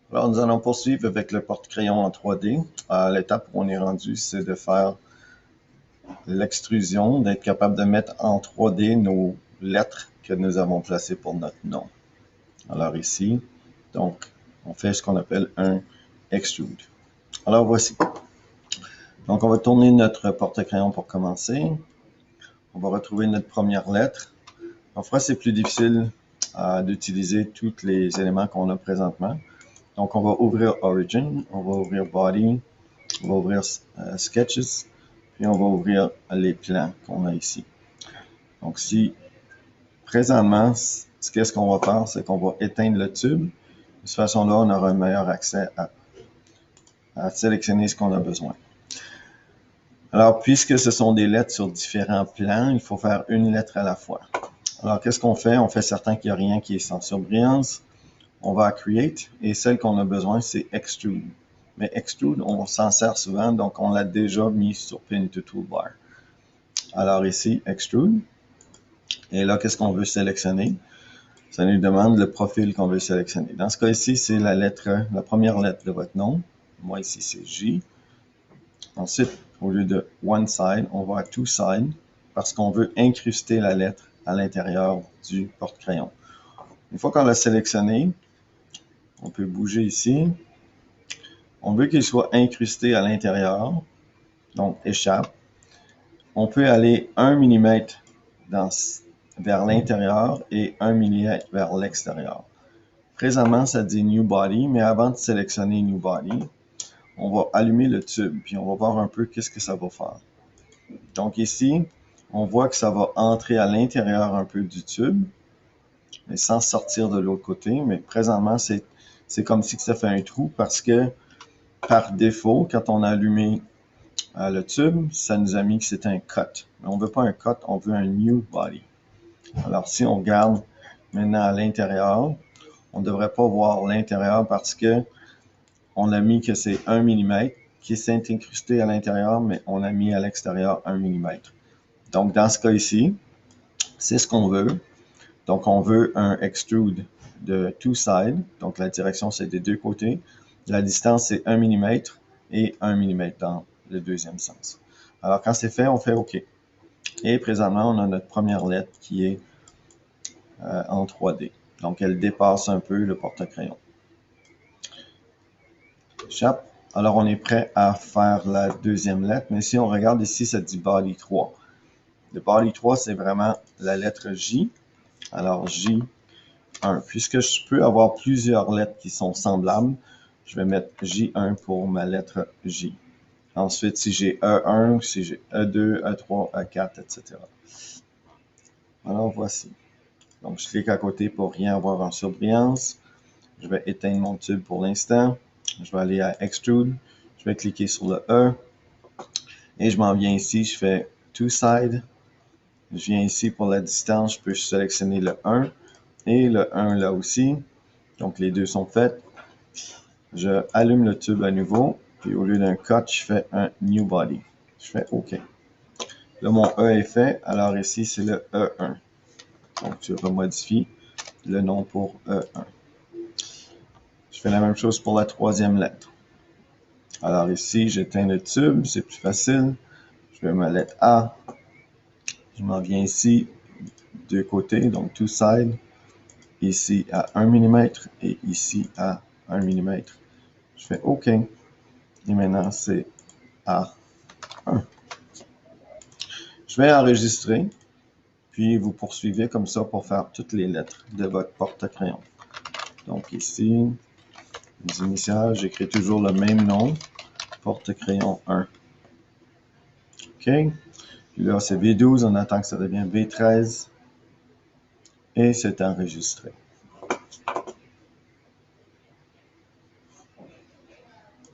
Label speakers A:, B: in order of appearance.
A: Alors, nous allons poursuivre avec le porte-crayon en 3D. L'étape où on est rendu, c'est de faire l'extrusion, d'être capable de mettre en 3D nos lettres que nous avons placées pour notre nom. Alors ici, donc, on fait ce qu'on appelle un extrude. Alors voici. Donc, on va tourner notre porte-crayon pour commencer. On va retrouver notre première lettre. Parfois, c'est plus difficile d'utiliser tous les éléments qu'on a présentement. Donc, on va ouvrir Origin, on va ouvrir Body, on va ouvrir Sketches, puis on va ouvrir les plans qu'on a ici. Donc, si présentement, qu'est-ce qu'on va faire, c'est qu'on va éteindre le tube. De cette façon-là, on aura un meilleur accès à sélectionner ce qu'on a besoin. Alors, puisque ce sont des lettres sur différents plans, il faut faire une lettre à la fois. Alors, qu'est-ce qu'on fait? On fait certain qu'il n'y a rien qui est sans surbrillance. On va à Create, et celle qu'on a besoin, c'est Extrude. Mais Extrude, on s'en sert souvent, donc on l'a déjà mis sur Pin to Toolbar. Alors ici, Extrude. Et là, qu'est-ce qu'on veut sélectionner? Ça nous demande le profil qu'on veut sélectionner. Dans ce cas ici, c'est la première lettre de votre nom. Moi, ici, c'est J. Ensuite, au lieu de One Side, on va à Two Side parce qu'on veut incruster la lettre à l'intérieur du porte-crayon. Une fois qu'on l'a sélectionné, on peut bouger ici. On veut qu'il soit incrusté à l'intérieur, donc échappe. On peut aller 1 mm vers l'intérieur et 1 mm vers l'extérieur. Présentement, ça dit New Body, mais avant de sélectionner New Body, on va allumer le tube, puis on va voir un peu qu'est-ce que ça va faire. Donc ici, on voit que ça va entrer à l'intérieur un peu du tube, mais sans sortir de l'autre côté. Mais présentement, c'est comme si ça fait un trou parce que par défaut, quand on a allumé le tube, ça nous a mis que c'était un cut. Mais on ne veut pas un cut, on veut un new body. Alors si on regarde maintenant à l'intérieur, on ne devrait pas voir l'intérieur parce que on a mis que c'est 1 mm qui s'est incrusté à l'intérieur, mais on a mis à l'extérieur 1 mm. Donc dans ce cas ici, c'est ce qu'on veut. Donc on veut un extrude de two sides, donc la direction c'est des deux côtés. La distance c'est 1 mm et 1 mm dans le deuxième sens. Alors quand c'est fait, on fait OK. Et présentement, on a notre première lettre qui est en 3D. Donc elle dépasse un peu le porte-crayon. Chap. Alors on est prêt à faire la deuxième lettre, mais si on regarde ici, ça dit Body 3. Le Body 3, c'est vraiment la lettre J. Alors J1. Puisque je peux avoir plusieurs lettres qui sont semblables, je vais mettre J1 pour ma lettre J. Ensuite, si j'ai E1, si j'ai E2, E3, E4, etc. Alors, voici. Donc, je clique à côté pour rien avoir en surbrillance. Je vais éteindre mon tube pour l'instant. Je vais aller à Extrude. Je vais cliquer sur le E. Et je m'en viens ici. Je fais Two Side. Je viens ici pour la distance. Je peux sélectionner le 1 et le 1 là aussi. Donc, les deux sont faits. Je allume le tube à nouveau. Puis, au lieu d'un cut, je fais un New Body. Je fais OK. Là, mon E est fait. Alors, ici, c'est le E1. Donc, tu remodifies le nom pour E1. Je fais la même chose pour la troisième lettre. Alors ici, j'éteins le tube, c'est plus facile. Je vais ma lettre A. Je m'en viens ici, deux côtés, donc two sides. Ici à 1 mm et ici à 1 mm. Je fais OK. Et maintenant, c'est A1. Je vais enregistrer, puis vous poursuivez comme ça pour faire toutes les lettres de votre porte-crayon. Donc ici, les initiales, j'écris toujours le même nom, porte-crayon 1. OK. Puis là, c'est V12, on attend que ça devienne V13. Et c'est enregistré.